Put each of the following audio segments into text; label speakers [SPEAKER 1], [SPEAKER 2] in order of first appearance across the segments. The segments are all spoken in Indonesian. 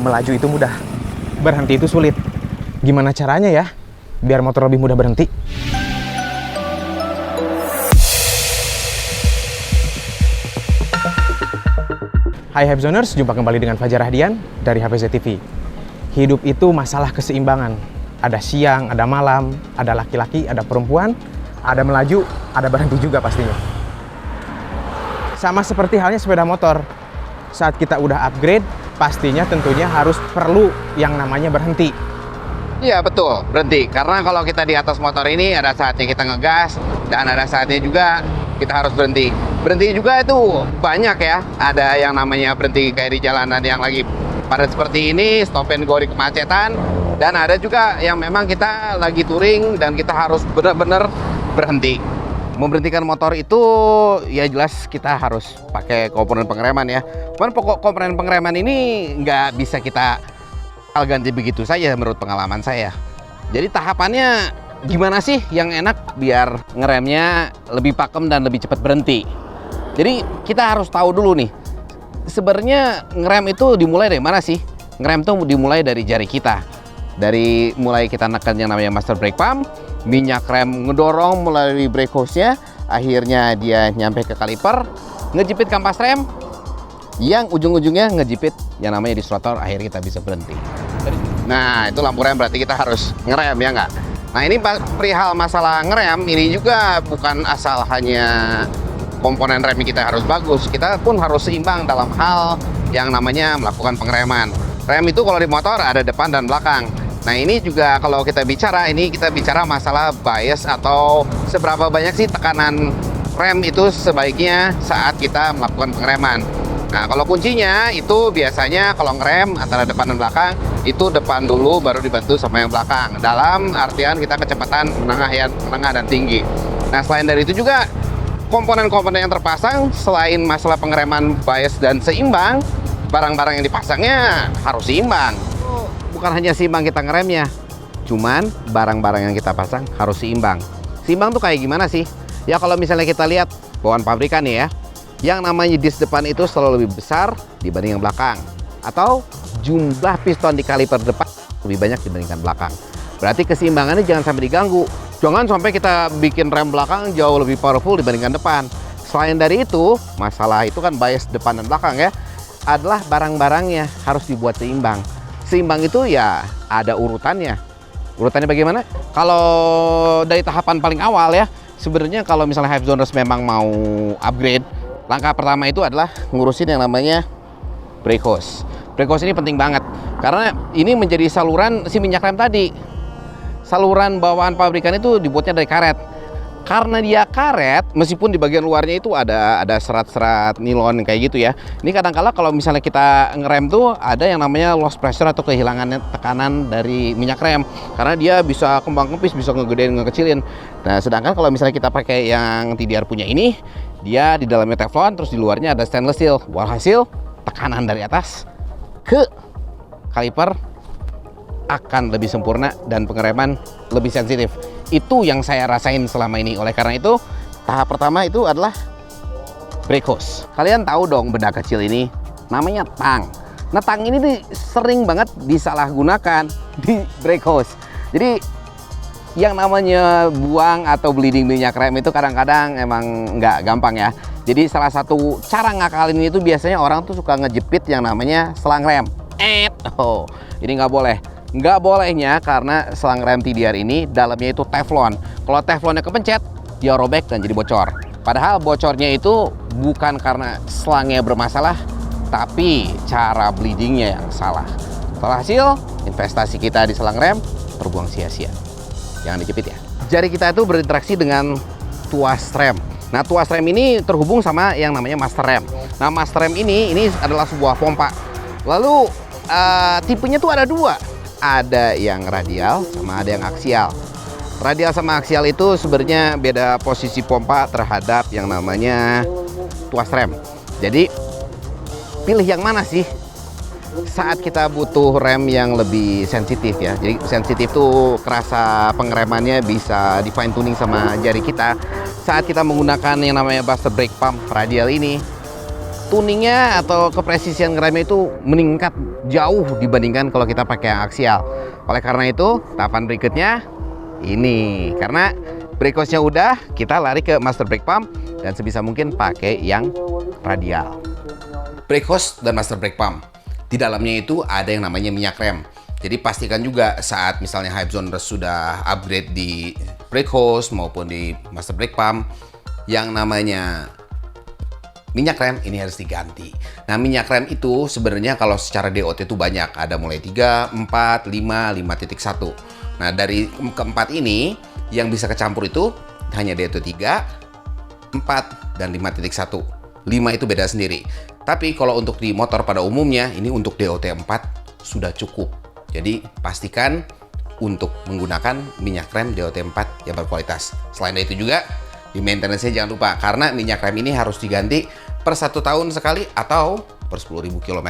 [SPEAKER 1] Melaju itu mudah, berhenti itu sulit. Gimana caranya ya biar motor lebih mudah berhenti? Hai Hypezoners, jumpa kembali dengan Fajar Rahdian dari HPZ TV. Hidup itu masalah keseimbangan. Ada siang, ada malam, ada laki-laki, ada perempuan, ada melaju, ada berhenti juga pastinya. Sama seperti halnya sepeda motor. Saat kita udah upgrade, pastinya tentunya harus perlu yang namanya berhenti.
[SPEAKER 2] Iya betul, berhenti. Karena kalau kita di atas motor ini ada saatnya kita ngegas dan ada saatnya juga kita harus berhenti. Berhenti juga itu banyak ya. Ada yang namanya berhenti kayak di jalanan yang lagi padat seperti ini, stop and go di kemacetan. Dan ada juga yang memang kita lagi touring dan kita harus benar-benar berhenti. Memberhentikan motor itu ya jelas kita harus pakai komponen pengereman ya. Cuman pokok komponen pengereman ini nggak bisa kita ganti begitu saja menurut pengalaman saya. Jadi tahapannya gimana sih yang enak biar ngeremnya lebih pakem dan lebih cepat berhenti. Jadi kita harus tahu dulu nih, sebenarnya ngerem itu dimulai dari mana sih? Ngerem itu dimulai dari jari kita. Dari mulai kita neken yang namanya master brake pump, minyak rem ngedorong melalui brake hose-nya, akhirnya dia nyampe ke kaliper, ngejepit kampas rem, yang ujung-ujungnya ngejepit yang namanya distortor, akhirnya kita bisa berhenti. Nah, itu lampu rem berarti kita harus ngerem ya nggak? Nah, ini perihal masalah ngerem, ini juga bukan asal hanya komponen rem kita harus bagus, kita pun harus seimbang dalam hal yang namanya melakukan pengereman. Rem itu kalau di motor ada depan dan belakang. Nah, ini juga kalau kita bicara masalah bias atau seberapa banyak sih tekanan rem itu sebaiknya saat kita melakukan pengereman. Nah, kalau kuncinya itu biasanya kalau ngerem antara depan dan belakang, itu depan dulu baru dibantu sama yang belakang. Dalam artian kita kecepatan menengah dan tinggi. Nah, selain dari itu juga komponen-komponen yang terpasang, selain masalah pengereman bias dan seimbang, barang-barang yang dipasangnya harus seimbang. Bukan hanya seimbang kita ngeremnya, cuman barang-barang yang kita pasang harus seimbang. Seimbang tuh kayak gimana sih? Ya kalau misalnya kita lihat bawaan pabrikan nih ya, yang namanya disk depan itu selalu lebih besar dibanding yang belakang. Atau jumlah piston di kaliper depan lebih banyak dibandingkan belakang. Berarti keseimbangannya jangan sampai diganggu. Jangan sampai kita bikin rem belakang jauh lebih powerful dibandingkan depan. Selain dari itu, masalah itu kan bias depan dan belakang ya, adalah barang-barangnya harus dibuat seimbang. Seimbang itu ya ada urutannya. Urutannya bagaimana? Kalau dari tahapan paling awal ya, sebenarnya kalau misalnya Hypezoners memang mau upgrade, langkah pertama itu adalah ngurusin yang namanya brake hose. Brake hose ini penting banget karena ini menjadi saluran si minyak rem tadi. Saluran bawaan pabrikan itu dibuatnya dari karet. Karena dia karet, meskipun di bagian luarnya itu ada serat-serat nilon kayak gitu ya. Ini kadang-kala kalau misalnya kita ngerem tuh ada yang namanya loss pressure atau kehilangan tekanan dari minyak rem. Karena dia bisa kembang-kempis, bisa ngegedein, ngekecilin. Nah, sedangkan kalau misalnya kita pakai yang TDR punya ini, dia di dalamnya teflon, terus di luarnya ada stainless steel. Walhasil tekanan dari atas ke kaliper akan lebih sempurna dan pengereman lebih sensitif. Itu yang saya rasain selama ini. Oleh karena itu, tahap pertama itu adalah brake hose. Kalian tahu dong benda kecil ini namanya tang. Nah, tang ini tuh sering banget disalahgunakan di brake hose. Jadi yang namanya buang atau bleeding minyak rem itu kadang-kadang emang nggak gampang ya. Jadi salah satu cara ngakalin itu biasanya orang tuh suka ngejepit yang namanya selang rem. Oh, ini nggak boleh. Nggak bolehnya karena selang rem TDR ini dalamnya itu teflon. Kalau teflonnya kepencet, dia robek dan jadi bocor. Padahal bocornya itu bukan karena selangnya bermasalah, tapi cara bleedingnya yang salah. Hasil investasi kita di selang rem terbuang sia-sia. Jangan dijepit ya. Jari kita itu berinteraksi dengan tuas rem. Nah, tuas rem ini terhubung sama yang namanya master rem. Nah, master rem ini adalah sebuah pompa. Lalu tipenya tuh ada dua. Ada yang radial sama ada yang aksial. Radial sama aksial itu sebenarnya beda posisi pompa terhadap yang namanya tuas rem. Jadi pilih yang mana sih saat kita butuh rem yang lebih sensitif ya. Jadi sensitif tuh kerasa pengeremannya bisa di fine tuning sama jari kita. Saat kita menggunakan yang namanya buster brake pump radial ini, tuningnya atau kepresisian ngeremnya itu meningkat jauh dibandingkan kalau kita pakai yang aksial. Oleh karena itu, tahapan berikutnya ini. Karena brake hose-nya udah, kita lari ke master brake pump dan sebisa mungkin pakai yang radial. Brake hose dan master brake pump. Di dalamnya itu ada yang namanya minyak rem. Jadi pastikan juga saat misalnya Hyperzoners sudah upgrade di brake hose maupun di master brake pump, yang namanya minyak rem ini harus diganti. Nah, minyak rem itu sebenarnya kalau secara DOT itu banyak. Ada mulai 3, 4, 5, 5.1. Nah, dari keempat ini yang bisa kecampur itu hanya DOT 3, 4, dan 5.1. 5 itu beda sendiri. Tapi kalau untuk di motor pada umumnya, ini untuk DOT 4 sudah cukup. Jadi pastikan untuk menggunakan minyak rem DOT 4 yang berkualitas. Selain dari itu juga, di maintenance-nya jangan lupa, karena minyak rem ini harus diganti per 1 tahun sekali atau per 10.000 km,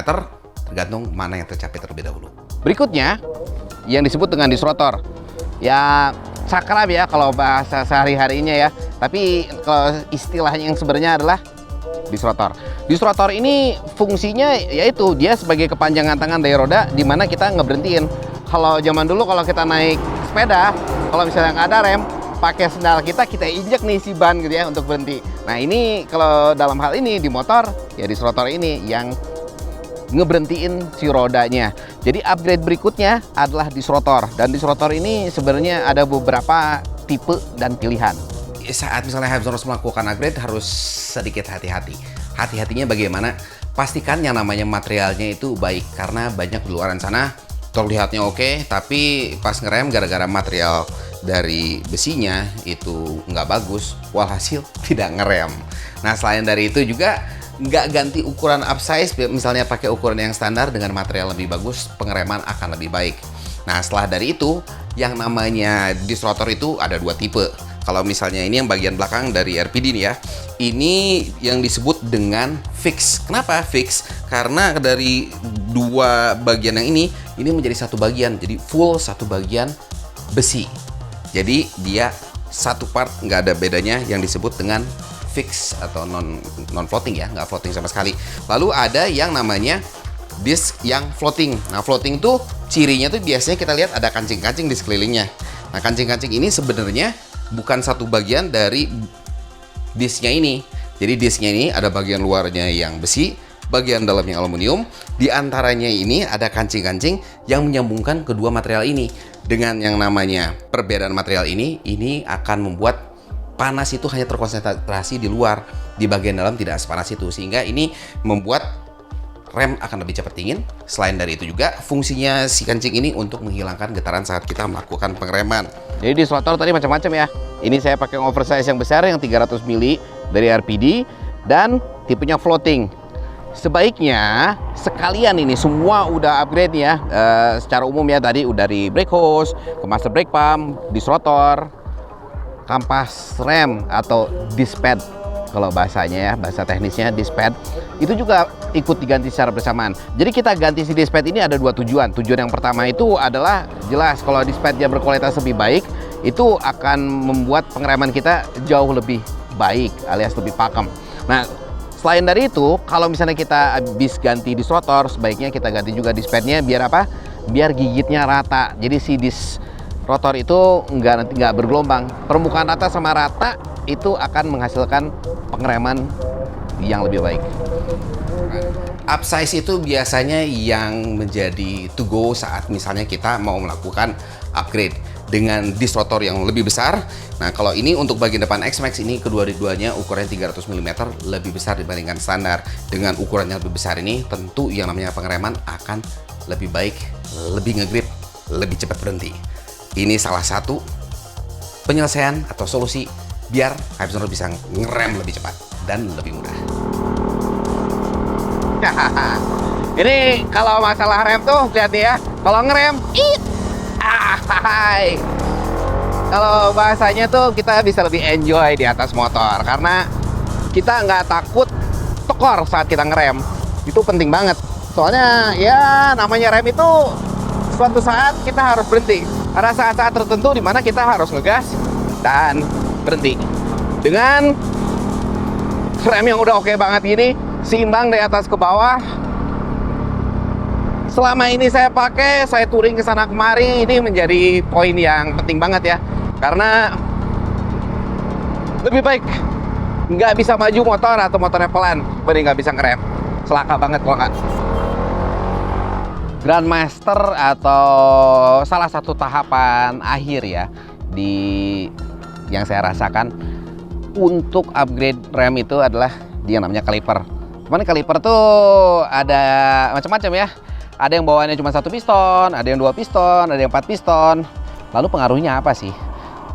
[SPEAKER 2] tergantung mana yang tercapai terlebih dahulu. Berikutnya, yang disebut dengan disrotor. Ya, sakrab ya kalau bahasa sehari-harinya ya. Tapi kalau istilahnya yang sebenarnya adalah disrotor. Disrotor ini fungsinya yaitu dia sebagai kepanjangan tangan dari roda di mana kita ngeberhentiin. Kalau zaman dulu kalau kita naik sepeda, kalau misalnya nggak ada rem, pakai sendal kita injek nih si ban gitu ya untuk berhenti. Nah, ini kalau dalam hal ini di motor ya disrotor ini yang ngeberhentiin si rodanya. Jadi upgrade berikutnya adalah disrotor, dan disrotor ini sebenarnya ada beberapa tipe dan pilihan. Saat misalnya Hyperzoners melakukan upgrade harus sedikit hati-hati. Hati-hatinya bagaimana? Pastikan yang namanya materialnya itu baik, karena banyak di luaran sana terlihatnya oke, tapi pas ngerem gara-gara material dari besinya itu nggak bagus, walhasil tidak ngerem. Nah, selain dari itu juga nggak ganti ukuran upsize, misalnya pakai ukuran yang standar dengan material lebih bagus, pengereman akan lebih baik. Nah, setelah dari itu, yang namanya disrotor itu ada 2 tipe. Kalau misalnya ini yang bagian belakang dari RPD nih ya, ini yang disebut dengan fix. Kenapa fix? Karena dari 2 bagian yang ini menjadi satu bagian, jadi full satu bagian besi. Jadi dia satu part, nggak ada bedanya, yang disebut dengan fix atau non floating ya, nggak floating sama sekali. Lalu ada yang namanya disc yang floating. Nah, floating tuh cirinya tuh biasanya kita lihat ada kancing-kancing di sekelilingnya. Nah, kancing-kancing ini sebenarnya bukan satu bagian dari disknya ini. Jadi disknya ini ada bagian luarnya yang besi, bagian dalamnya aluminium. Di antaranya ini ada kancing-kancing yang menyambungkan kedua material ini. Dengan yang namanya perbedaan material ini akan membuat panas itu hanya terkonsentrasi di luar, di bagian dalam tidak sepanas itu, sehingga ini membuat rem akan lebih cepat dingin. Selain dari itu juga fungsinya si kancing ini untuk menghilangkan getaran saat kita melakukan pengereman. Jadi disrotor tadi macam-macam ya. Ini saya pakai yang oversize yang besar yang 300 mili dari RPD dan tipenya floating. Sebaiknya sekalian ini semua udah upgrade ya, secara umum ya, tadi udah dari brake hose ke master brake pump, disrotor, kampas rem atau disc pad kalau bahasanya ya, bahasa teknisnya disc pad itu juga ikut diganti secara bersamaan. Jadi kita ganti si disc pad ini ada 2 tujuan. Tujuan yang pertama itu adalah jelas kalau disc pad dia berkualitas lebih baik, itu akan membuat pengereman kita jauh lebih baik alias lebih pakem. Nah, selain dari itu, kalau misalnya kita habis ganti disc rotor, sebaiknya kita ganti juga disc padnya. Biar apa? Biar gigitnya rata. Jadi si disc rotor itu nggak bergelombang. Permukaan rata sama rata itu akan menghasilkan pengereman yang lebih baik. Upsize itu biasanya yang menjadi to go saat misalnya kita mau melakukan upgrade dengan disc rotor yang lebih besar. Nah, kalau ini untuk bagian depan X-Max ini kedua-duanya ukuran 300 mm lebih besar dibandingkan standar. Dengan ukuran yang lebih besar ini tentu yang namanya pengereman akan lebih baik, lebih ngegrip, lebih cepat berhenti. Ini salah satu penyelesaian atau solusi biar Hyperzoners bisa ngerem lebih cepat dan lebih mudah. Ini kalau masalah rem tuh lihat nih ya, kalau ngerem kalau bahasanya tuh kita bisa lebih enjoy di atas motor karena kita nggak takut tekor saat kita ngerem. Itu penting banget, soalnya ya namanya rem itu suatu saat kita harus berhenti. Ada saat-saat tertentu di mana kita harus ngegas dan berhenti. Dengan rem yang udah oke banget gini, seimbang dari atas ke bawah. Selama ini saya pakai, saya touring ke sana kemari, ini menjadi poin yang penting banget ya. Karena lebih baik nggak bisa maju motor atau motornya pelan, mending nggak bisa ngerem. Celaka banget kalau nggak. Grandmaster atau salah satu tahapan akhir ya yang saya rasakan untuk upgrade rem itu adalah dia namanya kaliper. Cuman kaliper tuh ada macam-macam ya. Ada yang bawaannya cuma 1 piston, ada yang 2 piston, ada yang 4 piston. Lalu pengaruhnya apa sih?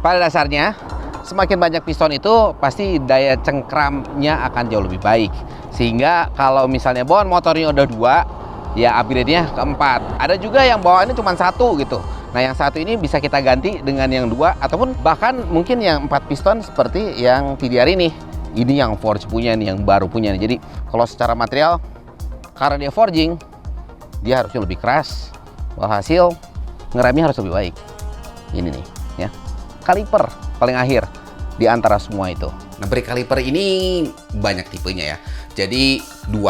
[SPEAKER 2] Pada dasarnya, semakin banyak piston itu pasti daya cengkramnya akan jauh lebih baik. Sehingga kalau misalnya bawaan motornya udah 2, ya upgrade-nya ke 4. Ada juga yang bawaannya cuma 1 gitu. Nah, yang 1 ini bisa kita ganti dengan yang 2 ataupun bahkan mungkin yang 4 piston seperti yang TDR ini. Ini yang Forge punya nih, yang baru punya nih. Jadi kalau secara material, karena dia forging, dia harusnya lebih keras. Hasil ngeremnya harus lebih baik. Ini nih ya. Kaliper paling akhir di antara semua itu. Nah, brake kaliper ini banyak tipenya ya. Jadi 2,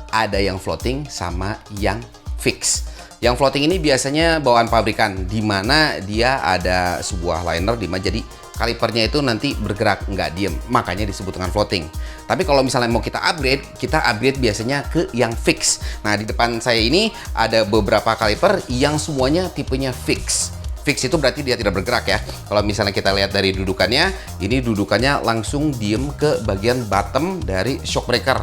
[SPEAKER 2] ada yang floating sama yang fix. Yang floating ini biasanya bawaan pabrikan, di mana dia ada sebuah liner di mana jadi kalipernya itu nanti bergerak, nggak diem, makanya disebut dengan floating. Tapi kalau misalnya mau kita upgrade biasanya ke yang fix. Nah, di depan saya ini ada beberapa kaliper yang semuanya tipenya fix. Fix itu berarti dia tidak bergerak ya. Kalau misalnya kita lihat dari dudukannya, ini dudukannya langsung diem ke bagian bottom dari shock breaker.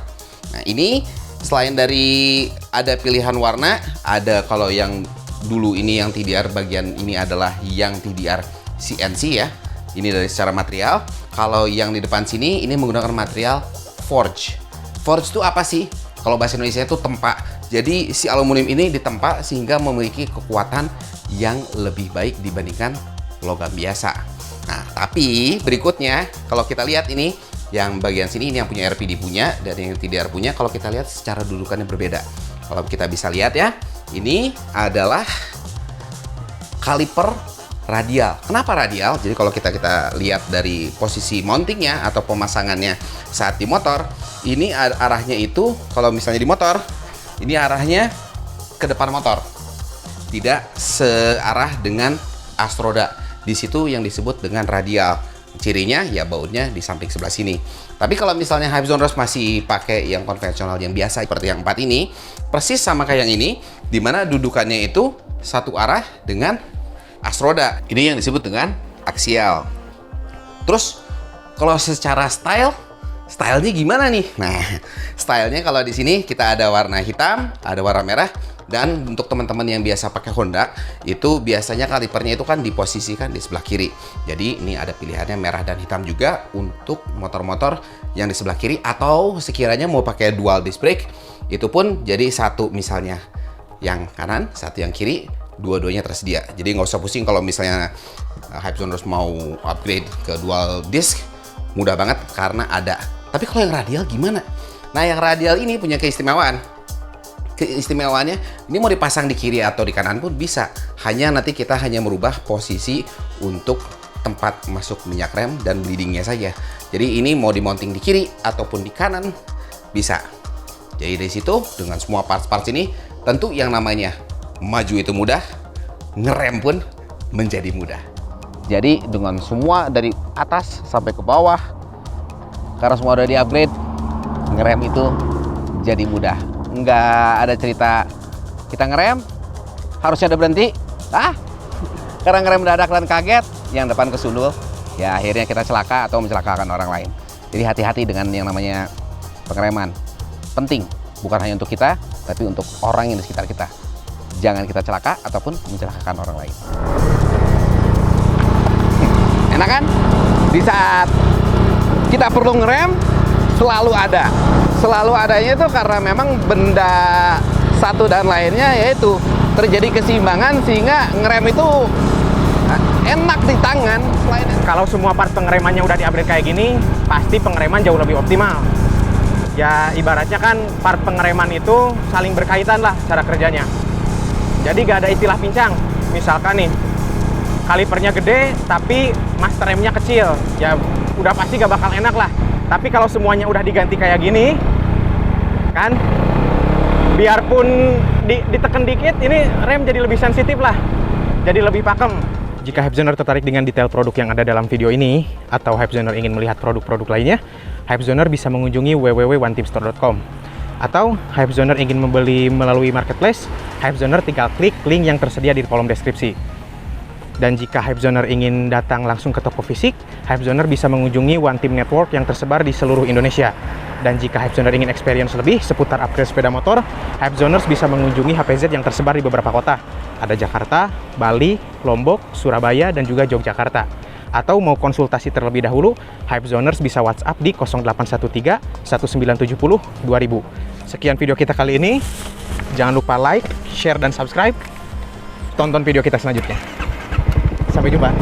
[SPEAKER 2] Nah, ini selain dari ada pilihan warna, ada kalau yang dulu ini yang TDR bagian ini adalah yang TDR CNC ya. Ini dari secara material. Kalau yang di depan sini ini menggunakan material forge. Forge itu apa sih? Kalau bahasa Indonesia itu tempa. Jadi si aluminium ini ditempa sehingga memiliki kekuatan yang lebih baik dibandingkan logam biasa. Nah, tapi berikutnya kalau kita lihat ini yang bagian sini ini yang punya RPD punya dan yang TDR punya, kalau kita lihat secara dudukannya berbeda. Kalau kita bisa lihat ya, ini adalah kaliper radial. Kenapa radial? Jadi kalau kita lihat dari posisi mountingnya atau pemasangannya saat di motor, ini arahnya itu kalau misalnya di motor, ini arahnya ke depan motor, tidak searah dengan astroda. Di situ yang disebut dengan radial. Cirinya ya bautnya di samping sebelah sini. Tapi kalau misalnya Hype Zone Rose masih pakai yang konvensional yang biasa seperti yang 4 ini, persis sama kayak yang ini, dimana dudukannya itu satu arah dengan astroda. Ini yang disebut dengan aksial. Terus kalau secara stylenya gimana nih? Nah, stylenya kalau di sini kita ada warna hitam, ada warna merah, dan untuk teman-teman yang biasa pakai Honda itu biasanya kalipernya itu kan diposisikan di sebelah kiri. Jadi ini ada pilihannya merah dan hitam juga untuk motor-motor yang di sebelah kiri, atau sekiranya mau pakai dual disc brake itu pun jadi satu misalnya yang kanan, satu yang kiri, dua-duanya tersedia. Jadi nggak usah pusing kalau misalnya Hype Zone Rose mau upgrade ke dual disc, mudah banget karena ada. Tapi kalau yang radial gimana? Nah, yang radial ini punya keistimewaan. Keistimewaannya ini mau dipasang di kiri atau di kanan pun bisa. Hanya nanti kita hanya merubah posisi untuk tempat masuk minyak rem dan bleedingnya saja. Jadi ini mau dimounting di kiri ataupun di kanan bisa. Jadi dari situ dengan semua parts-parts ini tentu yang namanya maju itu mudah, ngerem pun menjadi mudah. Jadi dengan semua dari atas sampai ke bawah, karena semua udah di-upgrade, ngerem itu jadi mudah. Nggak ada cerita kita ngerem, harusnya ada berhenti. Karena ngerem mendadak dan kaget, yang depan kesundul, ya akhirnya kita celaka atau mencelakakan orang lain. Jadi hati-hati dengan yang namanya pengereman. Penting, bukan hanya untuk kita, tapi untuk orang yang di sekitar kita. Jangan kita celaka ataupun mencelakakan orang lain. Enak kan? Di saat kita perlu ngerem, selalu ada. Selalu adanya itu karena memang benda satu dan lainnya yaitu terjadi keseimbangan sehingga ngerem itu enak di tangan.
[SPEAKER 1] Kalau semua part pengeremannya udah di-upgrade kayak gini, pasti pengereman jauh lebih optimal. Ya ibaratnya kan part pengereman itu saling berkaitan lah cara kerjanya. Jadi gak ada istilah pincang. Misalkan nih, kalipernya gede tapi master remnya kecil, ya udah pasti gak bakal enak lah. Tapi kalau semuanya udah diganti kayak gini, kan? Biarpun ditekan dikit, ini rem jadi lebih sensitif lah, jadi lebih pakem. Jika Hypezoner tertarik dengan detail produk yang ada dalam video ini, atau Hypezoner ingin melihat produk-produk lainnya, Hypezoner bisa mengunjungi www.oneteamstore.com. Atau Hypezoner ingin membeli melalui marketplace, Hypezoner tinggal klik link yang tersedia di kolom deskripsi. Dan jika Hypezoner ingin datang langsung ke toko fisik, Hypezoner bisa mengunjungi One Team Network yang tersebar di seluruh Indonesia. Dan jika Hypezoner ingin experience lebih seputar upgrade sepeda motor, Hypezoners bisa mengunjungi HPZ yang tersebar di beberapa kota. Ada Jakarta, Bali, Lombok, Surabaya, dan juga Yogyakarta. Atau mau konsultasi terlebih dahulu, Hypezoners bisa WhatsApp di 0813 1970 2000. Sekian video kita kali ini. Jangan lupa like, share, dan subscribe. Tonton video kita selanjutnya. Sampai jumpa.